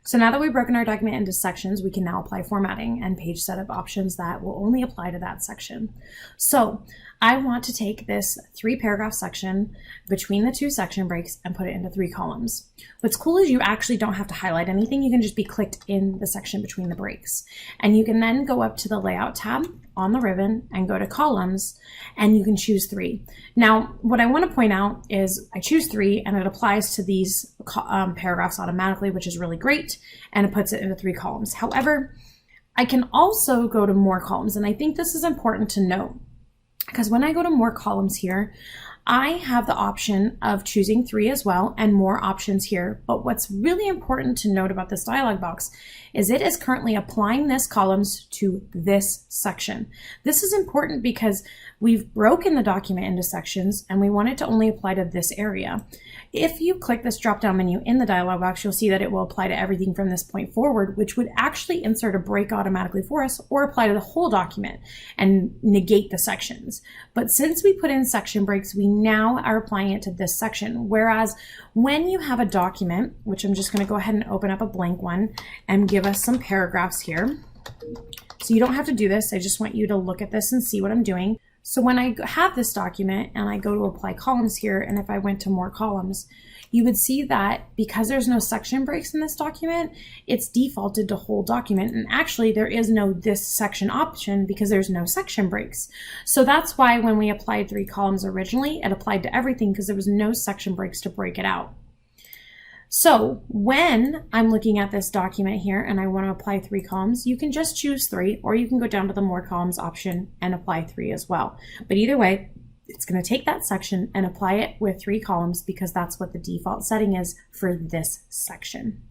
So now that we've broken our document into sections, we can now apply formatting and page setup options that will only apply to that section. So I want to take this 3-paragraph section between the 2 section breaks and put it into 3 columns. What's cool is you actually don't have to highlight anything. You can just be clicked in the section between the breaks. And you can then go up to the layout tab on the ribbon and go to columns, and you can choose 3. Now, what I want to point out is I choose 3 and it applies to these paragraphs automatically, which is really great, and it puts it into 3 columns. However, I can also go to more columns, and I think this is important to note because when I go to more columns here, I have the option of choosing 3 as well and more options here. But what's really important to note about this dialog box is it is currently applying this columns to this section. This is important because we've broken the document into sections and we want it to only apply to this area. If you click this drop-down menu in the dialog box, you'll see that it will apply to everything from this point forward, which would actually insert a break automatically for us or apply to the whole document and negate the sections. But since we put in section breaks, we now are applying it to this section. Whereas when you have a document, which I'm just going to go ahead and open up a blank one and give us some paragraphs here. So you don't have to do this. I just want you to look at this and see what I'm doing. So when I have this document and I go to apply columns here, and if I went to more columns, you would see that because there's no section breaks in this document, it's defaulted to whole document. And actually there is no this section option because there's no section breaks. So that's why when we applied 3 columns originally, it applied to everything because there was no section breaks to break it out. So when I'm looking at this document here and I want to apply 3 columns, you can just choose 3, or you can go down to the more columns option and apply 3 as well. But either way, it's going to take that section and apply it with 3 columns because that's what the default setting is for this section.